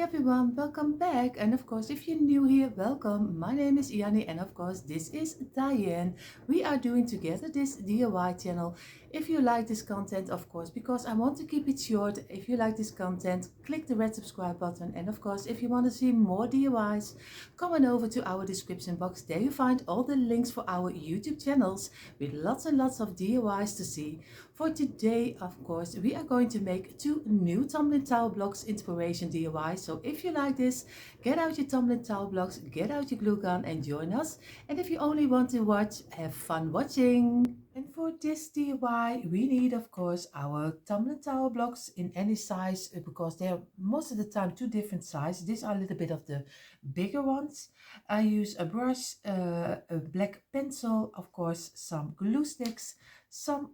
everyone, welcome back. And of course, if you're new here, welcome. My name is Iani, and of course, this is Diane. We are doing together this DIY channel. If you like this content, of course, because I want to keep it short, if you like this content, click the red subscribe button. And of course, if you want to see more DIYs, come on over to our description box. There you find all the links for our YouTube channels with lots and lots of DIYs to see. For today, of course, we are going to make 2 new tumbling towel blocks inspiration DIY. So if you like this, get out your tumbling towel blocks, get out your glue gun and join us. And if you only want to watch, have fun watching. And for this DIY, we need, of course, our tumbling towel blocks in any size because they're most of the time 2 different sizes. These are a little bit of the bigger ones. I use a brush, a black pencil, of course, some glue sticks, some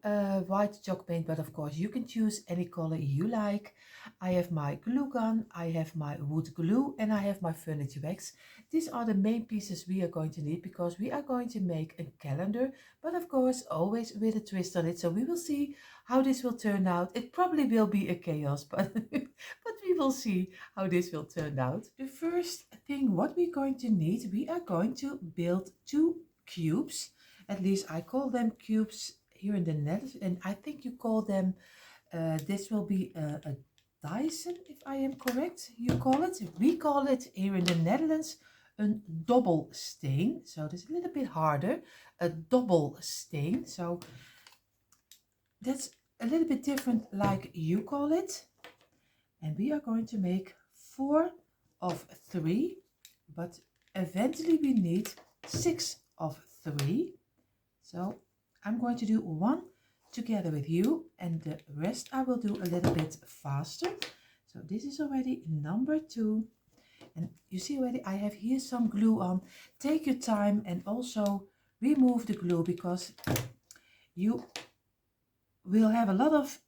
white chalk paint, but of course you can choose any color you like. I have my glue gun, I have my wood glue, and I have my furniture wax. These are the main pieces we are going to need because we are going to make a calendar, but of course always with a twist on it. So we will see how this will turn out. It probably will be a chaos, but but we will see how this will turn out. The first thing what we're going to need, we are going to build 2 cubes. At least I call them cubes here in the Netherlands, and I think you call them, this will be a Dyson, if I am correct, you call it. We call it here in the Netherlands een dobbelsteen. So this is a little bit harder, a dobbelsteen. So that's a little bit different like you call it. And we are going to make 4 of 3, but eventually we need 6 of 3. So I'm going to do 1 together with you, and the rest I will do a little bit faster. So this is already number 2, and you see already I have here some glue on. Take your time and also remove the glue because you will have a lot of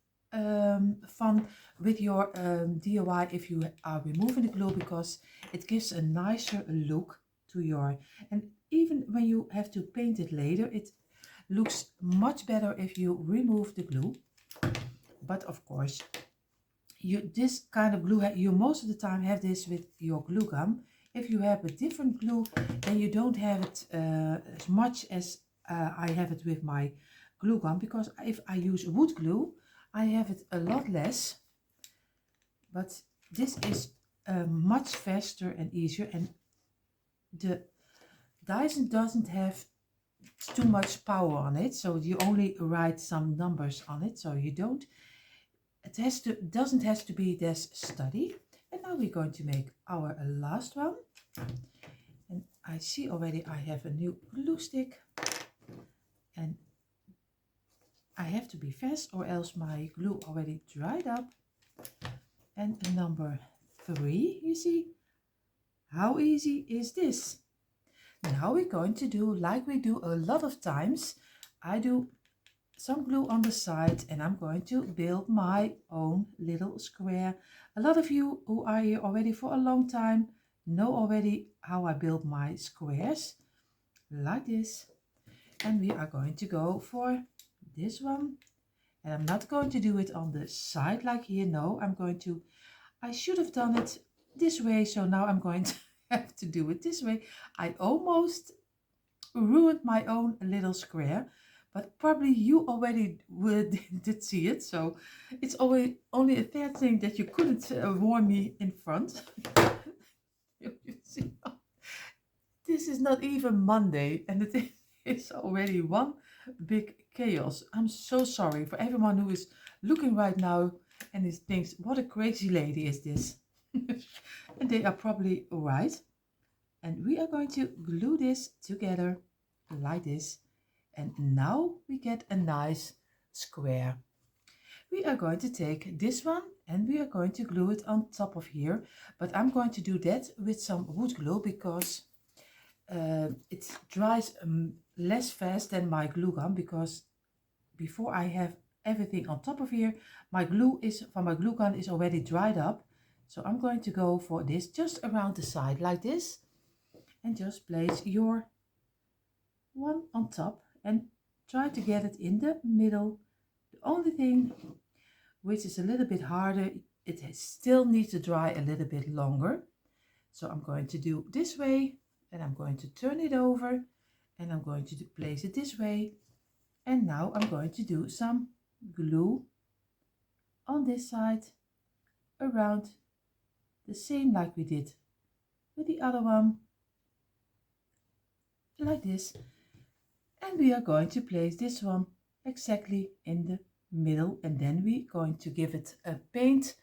fun with your DIY if you are removing the glue, because it gives a nicer look to your, and even when you have to paint it later, it looks much better if you remove the glue. But of course, this kind of glue, you most of the time have this with your glue gun. If you have a different glue, then you don't have it as much as I have it with my glue gun, because if I use wood glue, I have it a lot less. But this is much faster and easier, and the Dyson doesn't have too much power on it, so you only write some numbers on it, so you don't, it doesn't have to be this steady. And now we're going to make our last one, and I see already I have a new glue stick, and I have to be fast or else my glue already dried up. And number 3, you see, how easy is this? Now we're going to do like we do a lot of times. I do some glue on the side and I'm going to build my own little square. A lot of you who are here already for a long time know already how I build my squares, like this. And we are going to go for this one. And I'm not going to do it on the side like here. No, I should have done it this way. So now I'm going to have to do it this way. I almost ruined my own little square, but probably you already did see it. So it's only a fair thing that you couldn't warn me in front. You see, this is not even Monday and it is already one big chaos. I'm so sorry for everyone who is looking right now and thinks, what a crazy lady is this? And they are probably right. And we are going to glue this together like this. And now we get a nice square. We are going to take this one and we are going to glue it on top of here. But I'm going to do that with some wood glue because it dries less fast than my glue gun, because before I have everything on top of here, my glue gun is already dried up. So I'm going to go for this just around the side like this, and just place your one on top and try to get it in the middle. The only thing which is a little bit harder, it still needs to dry a little bit longer. So I'm going to do this way, and I'm going to turn it over, and I'm going to place it this way. And now I'm going to do some glue on this side around, the same like we did with the other one, like this. And we are going to place this one exactly in the middle, and then we're going to give it a paint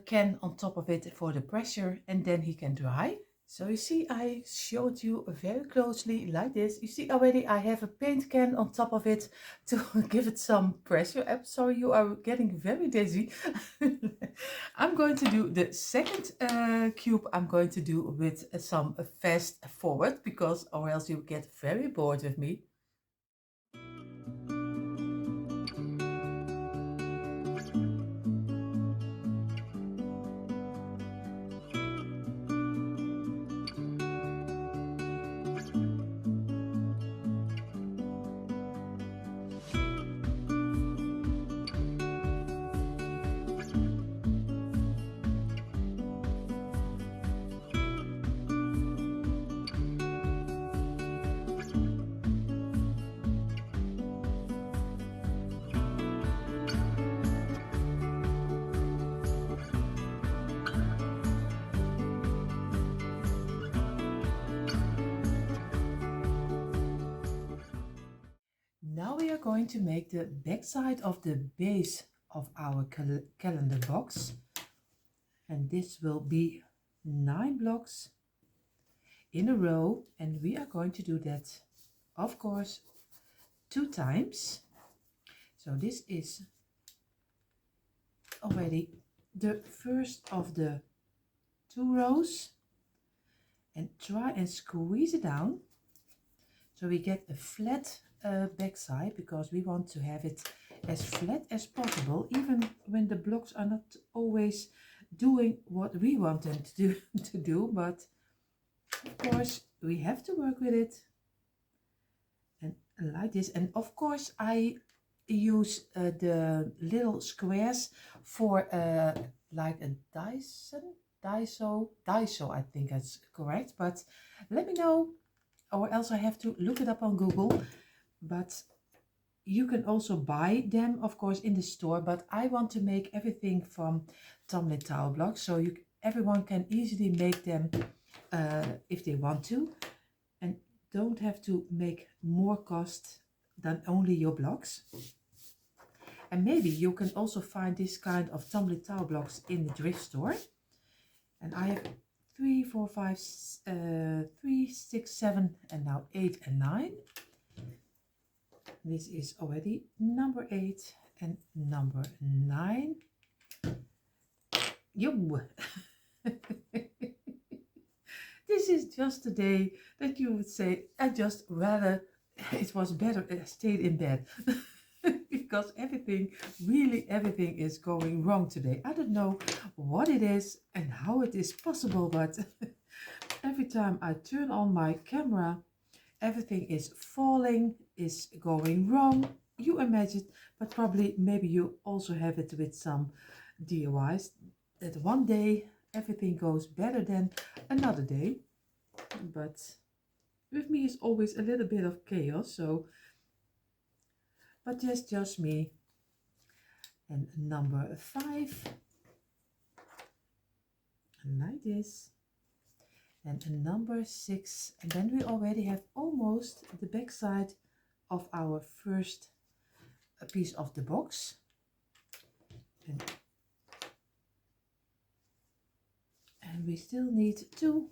can on top of it for the pressure, and then he can dry. So you see, I showed you very closely like this. You see already I have a paint can on top of it to give it some pressure. I'm sorry, you are getting very dizzy. I'm going to do the second cube. I'm going to do with some fast forward, because or else you get very bored with me. Now we are going to make the back side of the base of our calendar box, and this will be 9 blocks in a row, and we are going to do that, of course, 2 times. So this is already the first of the 2 rows, and try and squeeze it down so we get a flat back side, because we want to have it as flat as possible, even when the blocks are not always doing what we want them to do, but of course we have to work with it. And like this, and of course I use the little squares for like a Daiso, I think that's correct, but let me know, or else I have to look it up on Google. But you can also buy them, of course, in the store, but I want to make everything from Tumbling tile blocks, so everyone can easily make them if they want to, and don't have to make more cost than only your blocks. And maybe you can also find this kind of tumbling tile blocks in the thrift store. And I have 3, 4, 5, 3, 6, 7, and now 8 and 9. This is already number 8 and number 9. Yo! This is just a day that you would say, I just rather, it was better I stayed in bed. Because everything is going wrong today. I don't know what it is and how it is possible, but every time I turn on my camera, everything is falling, is going wrong. You imagine, but probably maybe you also have it with some DIYs, that one day everything goes better than another day. But with me is always a little bit of chaos, so, but that's just me. And number 5, like this. And number 6, and then we already have almost the back side of our first piece of the box. And we still need 2.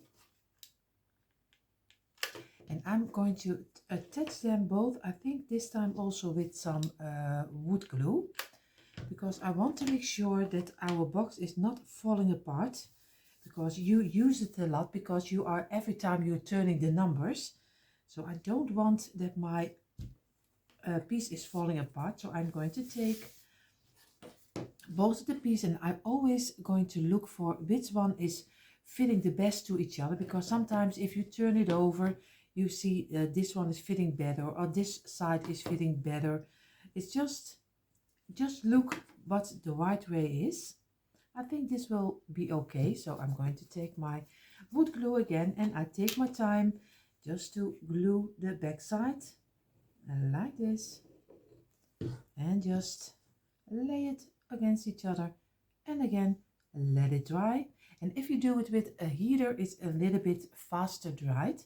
And I'm going to attach them both, I think this time also with some wood glue, because I want to make sure that our box is not falling apart, because you use it a lot, because you are every time you're turning the numbers. So I don't want that my piece is falling apart. So I'm going to take both of the pieces, and I'm always going to look for which one is fitting the best to each other, because sometimes if you turn it over, you see this one is fitting better, or this side is fitting better. It's just look what the right way is. I think this will be okay. So I'm going to take my wood glue again, and I take my time just to glue the back side like this, and just lay it against each other, and again let it dry. And if you do it with a heater, it's a little bit faster dried.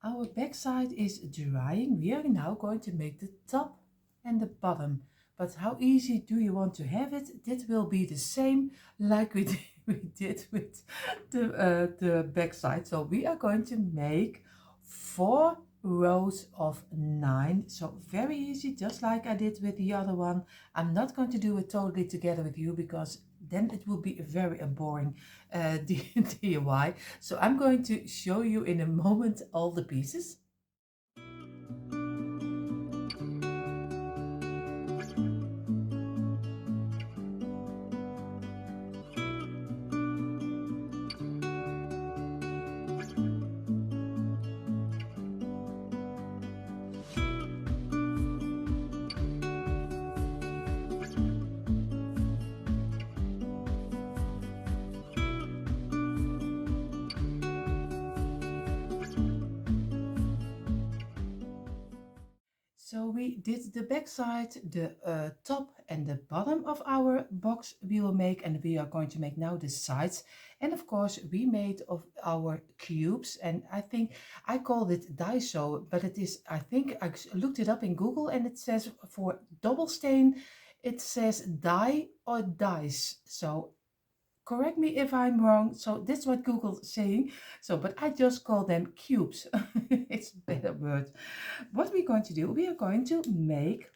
Our back side is drying. We are now going to make the top and the bottom. But how easy do you want to have it? That will be the same like we did with the back side. So we are going to make 4 rows of 9. So very easy, just like I did with the other one. I'm not going to do it totally together with you because then it will be a very boring DIY. So I'm going to show you in a moment all the pieces. So we did the back side, the top and the bottom of our box we will make, and we are going to make now the sides. And of course we made of our cubes, and I think I called it Deco, but it is, I think I looked it up in Google and it says for double stain, it says die or dice. So correct me if I'm wrong. So that's what Google's saying. So, but I just call them cubes. It's a better word. What we're going to do, we are going to make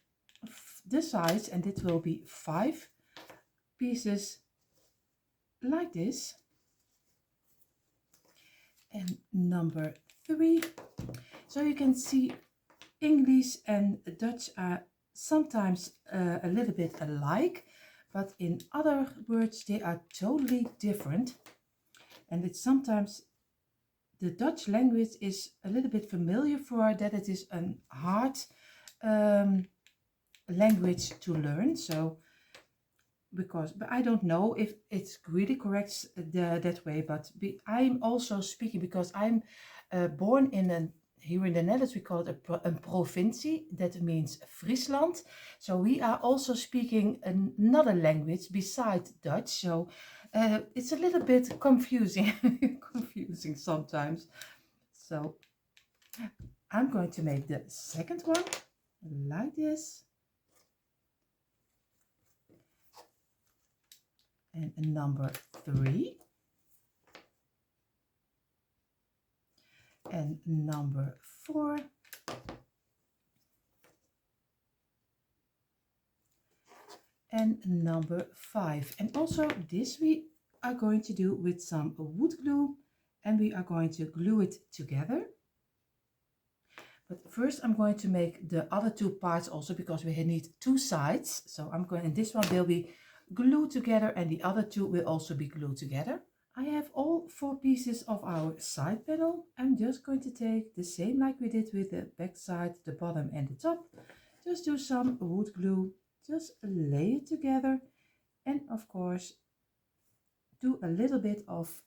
the sides, and it will be 5 pieces like this. And number 3. So you can see English and Dutch are sometimes a little bit alike, but in other words they are totally different. And it's sometimes the Dutch language is a little bit familiar for that it is a hard language to learn. So but I don't know if it's really correct that way, but I'm also speaking because I'm born in here in the Netherlands we call it a provincie, that means Friesland. So we are also speaking another language besides Dutch. So it's a little bit confusing, confusing sometimes. So I'm going to make the second one like this. And number 3. And number 4. And number 5. And also this we are going to do with some wood glue, and we are going to glue it together. But first I'm going to make the other 2 parts also, because we need 2 sides. So I'm going, and this one will be glued together and the other 2 will also be glued together. I have all 4 pieces of our side panel. I'm just going to take the same like we did with the back side, the bottom and the top. Just do some wood glue, just lay it together, and of course do a little bit of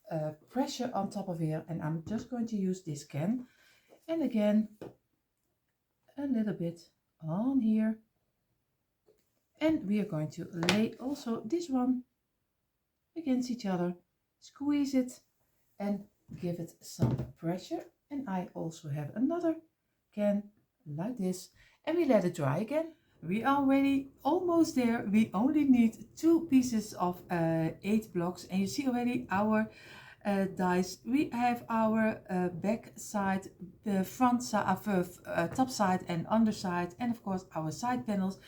pressure on top of here. And I'm just going to use this can, and again a little bit on here. And we are going to lay also this one against each other, squeeze it and give it some pressure. And I also have another can like this, and we let it dry again. We are already almost there. We only need 2 pieces of 8 blocks, and you see already our dies. We have our back side, the front side, top side and underside, and of course our side panels.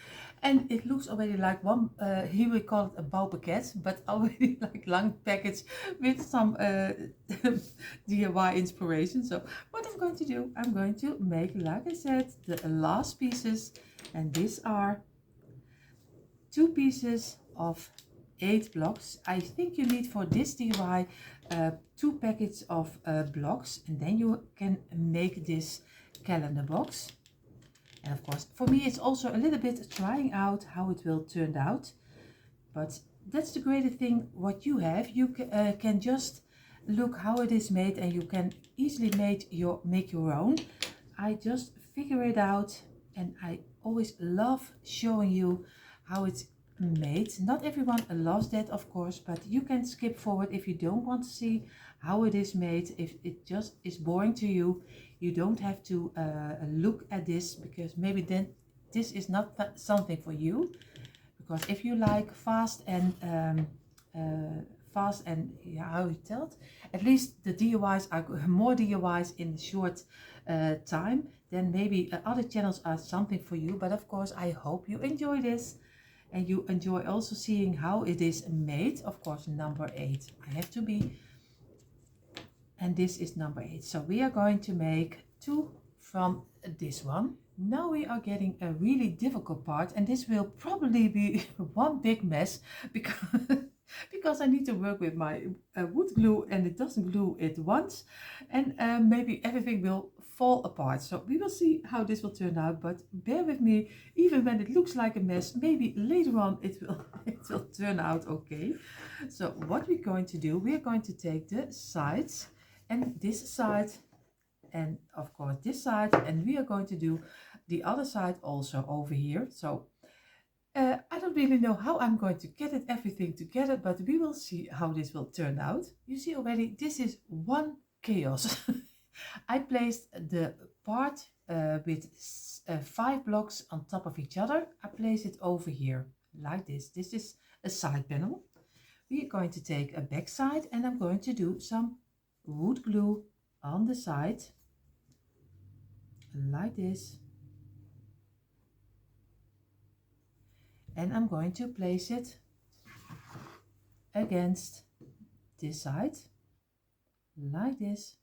And it looks already like one, here we call it a bouwpakket, but already like long package with some DIY inspiration. So what I'm going to do, I'm going to make, like I said, the last pieces, and these are 2 pieces of 8 blocks. I think you need for this DIY 2 packets of blocks, and then you can make this calendar box. And of course for me it's also a little bit trying out how it will turn out, but that's the great thing what you have. You can just look how it is made, and you can easily make your own. I just figure it out, and I always love showing you how it's made. Not everyone loves that, of course, but you can skip forward if you don't want to see how it is made. If it just is boring to you, you don't have to look at this, because maybe then this is not something for you. Because if you like fast and yeah, how you tell it, at least the DIYs are more DIYs in short time, then maybe other channels are something for you. But of course, I hope you enjoy this, and you enjoy also seeing how it is made. Of course, number 8 I have to be, and this is number 8. So we are going to make 2 from this one. Now we are getting a really difficult part, and this will probably be one big mess, because I need to work with my wood glue, and it doesn't glue it once, and maybe everything will fall apart. So we will see how this will turn out, but bear with me. Even when it looks like a mess, maybe later on it will turn out okay. So what we're going to do, we are going to take the sides, and this side, and of course this side, and we are going to do the other side also over here. So I don't really know how I'm going to get everything together, but we will see how this will turn out. You see already, this is one chaos. I placed the part with 5 blocks on top of each other. I place it over here like this. This is a side panel. We are going to take a back side, and I'm going to do some wood glue on the side like this, and I'm going to place it against this side like this,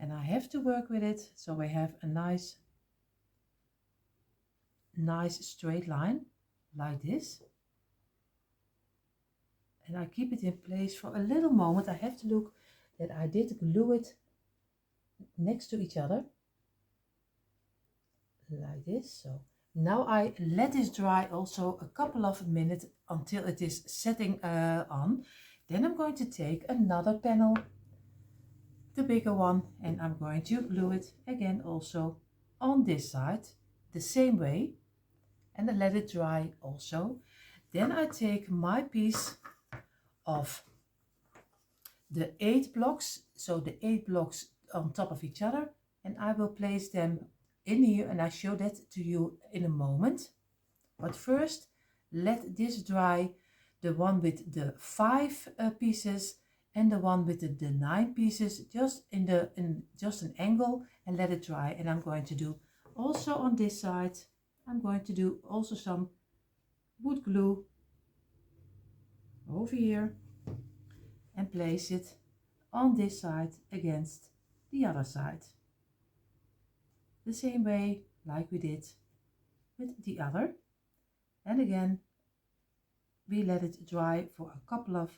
and I have to work with it so I have a nice straight line like this, and I keep it in place for a little moment. I have to look that I did glue it next to each other like this. So now I let this dry also a couple of minutes until it is setting on. Then I'm going to take another panel, the bigger one, and I'm going to glue it again also on this side the same way, and then let it dry also. Then I take my piece of the 8 blocks, so the 8 blocks on top of each other, and I will place them in here, and I show that to you in a moment. But first, let this dry, the one with the 5 pieces and the one with the 9 pieces, just in just an angle, and let it dry. And I'm going to do also on this side, I'm going to do also some wood glue over here and place it on this side against the other side, the same way like we did with the other. And again, we let it dry for a couple of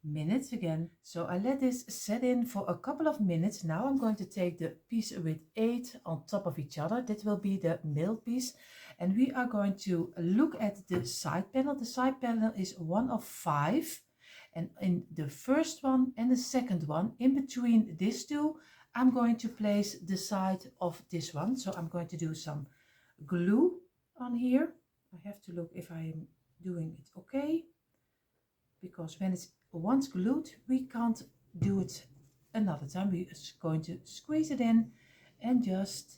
minutes again. So I let this set in for a couple of minutes. Now I'm going to take the piece with 8 on top of each other. That will be the middle piece, and we are going to look at the side panel. The side panel is one of 5, and in the first one and the second one, in between these two, I'm going to place the side of this one. So I'm going to do some glue on here. I have to look if I'm doing it okay, because when it's once glued, we can't do it another time. We're going to squeeze it in and just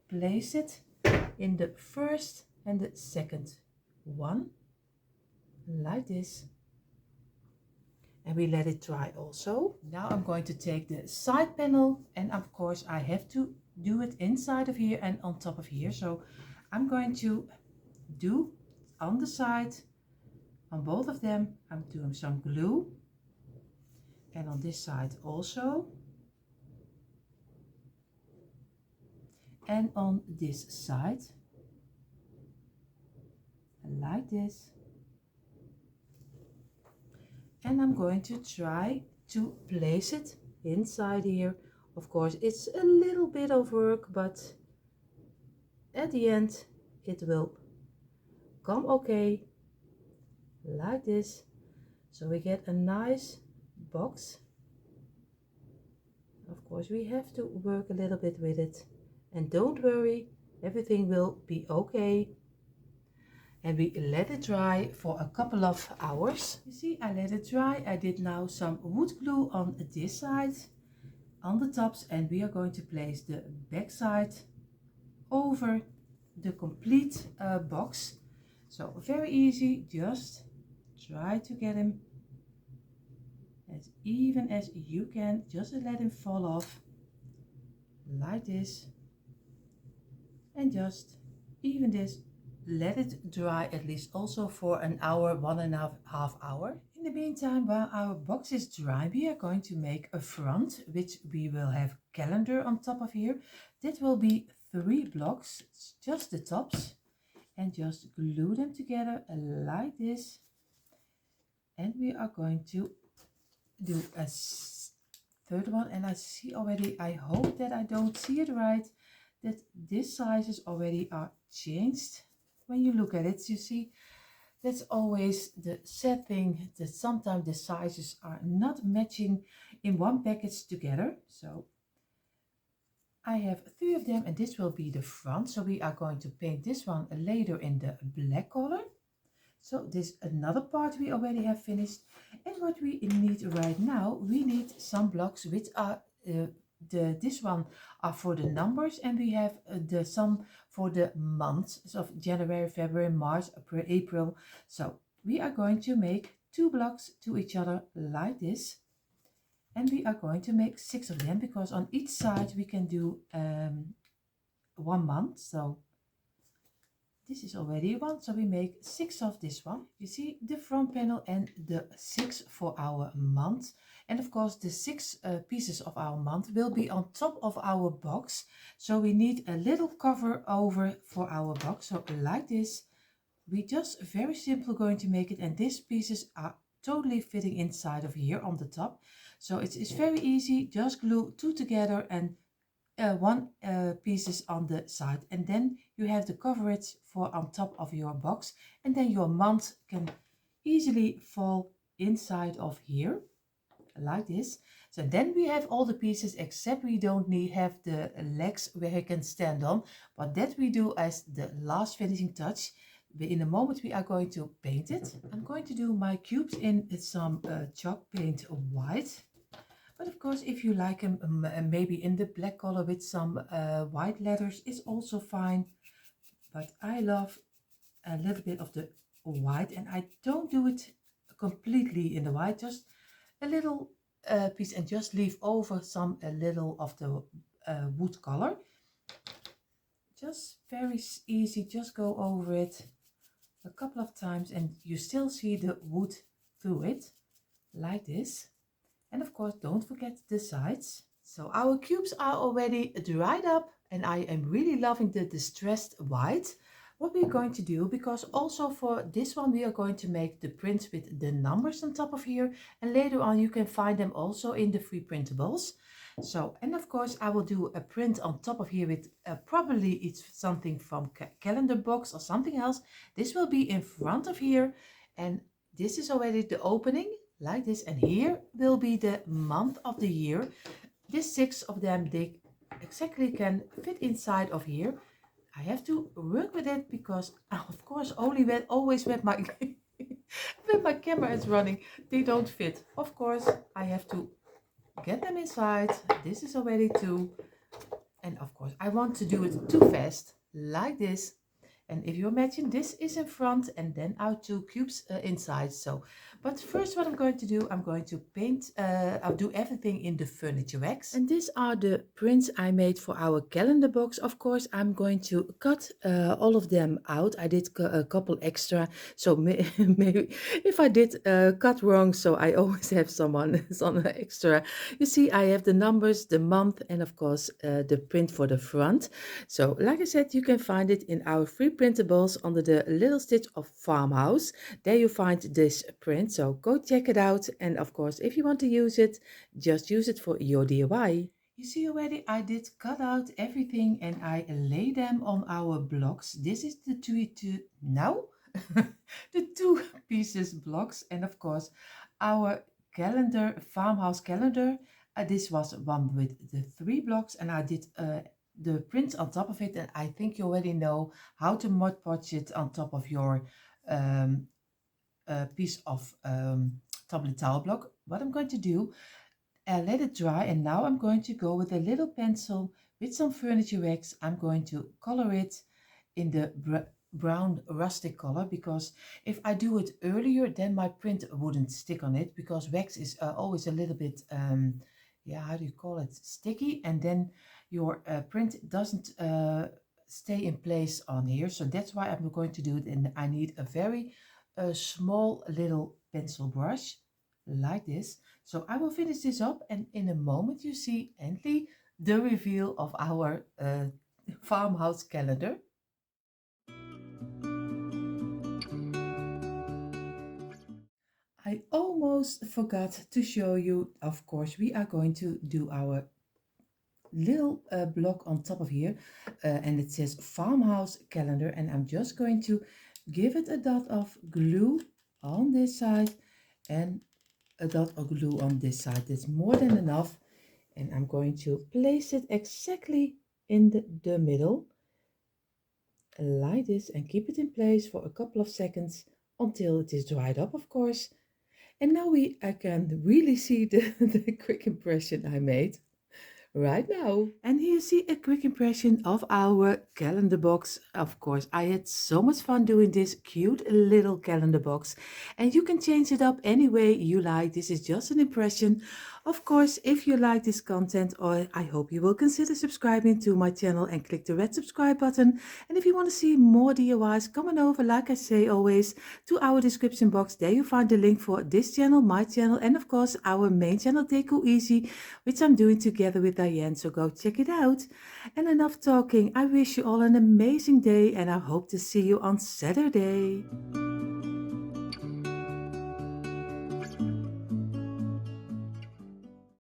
place it in the first and the second one like this, and we let it dry also. Now I'm going to take the side panel, and of course I have to do it inside of here and on top of here. So I'm going to do on the side, on both of them, I'm doing some glue, and on this side also, and on this side like this. And I'm going to try to place it inside here. Of course, it's a little bit of work, but at the end it will come okay like this. So we get a nice box. Of course, we have to work a little bit with it. And don't worry, everything will be okay. And we let it dry for a couple of hours. You see, I let it dry. I did now some wood glue on this side, on the tops, and we are going to place the back side over the complete box. So very easy, just try to get him as even as you can, just let him fall off like this, and just even this, let it dry at least also for an hour, 1.5 hours. In the meantime, while our box is dry, we are going to make a front, which we will have calendar on top of here. That will be 3 blocks, just the tops, and just glue them together like this. And we are going to do a third one, and I see already, I hope that I don't see it right, that these sizes already are changed. When you look at it, you see that's always the sad thing, that sometimes the sizes are not matching in one package together. So I have 3 of them, and this will be the front. So we are going to paint this one later in the black color. So this another part we already have finished. And what we need right now, we need some blocks which are this one are for the numbers, and we have the some for the months of January, February, March, April. So we are going to make 2 blocks to each other like this, and we are going to make 6 of them, because on each side we can do 1 month. So this is already 1, so we make 6 of this one. You see the front panel and the 6 for our month. And of course the 6 pieces of our month will be on top of our box. So we need a little cover over for our box. So like this, we just very simple going to make it. And these pieces are totally fitting inside of here on the top. So it's very easy, just glue 2 together and 1 pieces on the side, and then you have the coverage for on top of your box, and then your month can easily fall inside of here like this. So then we have all the pieces, except we don't have the legs where you can stand on, but that we do as the last finishing touch. In a moment we are going to paint it. I'm going to do my cubes in some chalk paint white. But of course, if you like them maybe in the black color with some white letters, is also fine. But I love a little bit of the white, and I don't do it completely in the white, just a little piece, and just leave over some a little of the wood color. Just very easy, just go over it a couple of times and you still see the wood through it like this. And of course, don't forget the sides. So our cubes are already dried up, and I am really loving the distressed white. What we're going to do, because also for this one we are going to make the prints with the numbers on top of here, and later on you can find them also in the free printables. So, and of course I will do a print on top of here with probably it's something from calendar box or something else. This will be in front of here, and this is already the opening like this, and here will be the month of the year. These 6 of them, they exactly can fit inside of here. I have to work with it because of course always with my when my camera is running, they don't fit. Of course I have to get them inside. This is already 2, and of course I want to do it too fast like this. And if you imagine, this is in front and then our 2 cubes inside. So, but first what I'm going to do, I'm going to paint, I'll do everything in the furniture wax. And these are the prints I made for our calendar box. Of course, I'm going to cut all of them out. I did a couple extra. So maybe if I did cut wrong, so I always have some extra. You see, I have the numbers, the month, and of course the print for the front. So like I said, you can find it in our free printables under the little stitch of Farmhouse. There you find this print, so go check it out. And of course, if you want to use it, just use it for your DIY. You see already I did cut out everything and I lay them on our blocks. This is the 2 now. the two pieces blocks, and of course our calendar, farmhouse calendar. This was one with the three blocks, and I did the print on top of it, and I think you already know how to Mod Podge it on top of your um, piece of tablet towel block. What I'm going to do, let it dry, and now I'm going to go with a little pencil with some furniture wax. I'm going to color it in the brown rustic color, because if I do it earlier, then my print wouldn't stick on it, because wax is always a little bit yeah, how do you call it, sticky, and then your print doesn't stay in place on here. So that's why I'm going to do it, and I need a very small little pencil brush like this. So I will finish this up, and in a moment you see endly the reveal of our farmhouse calendar. I almost forgot to show you, of course, we are going to do our little block on top of here, and it says farmhouse calendar, and I'm just going to give it a dot of glue on this side and a dot of glue on this side. That's more than enough, and I'm going to place it exactly in the middle like this, and keep it in place for a couple of seconds until it is dried up, of course. And now I can really see the quick impression I made right now. And here you see a quick impression of our calendar box. Of course, I had so much fun doing this cute little calendar box, and you can change it up any way you like. This is just an impression. Of course, if you like this content, or I hope you will consider subscribing to my channel and click the red subscribe button. And if you want to see more DIYs, come on over, like I say always, to our description box. There you find the link for this channel, my channel, and of course our main channel Decoeasy, which I'm doing together with Diane. So go check it out. And enough talking. I wish you all an amazing day, and I hope to see you on Saturday.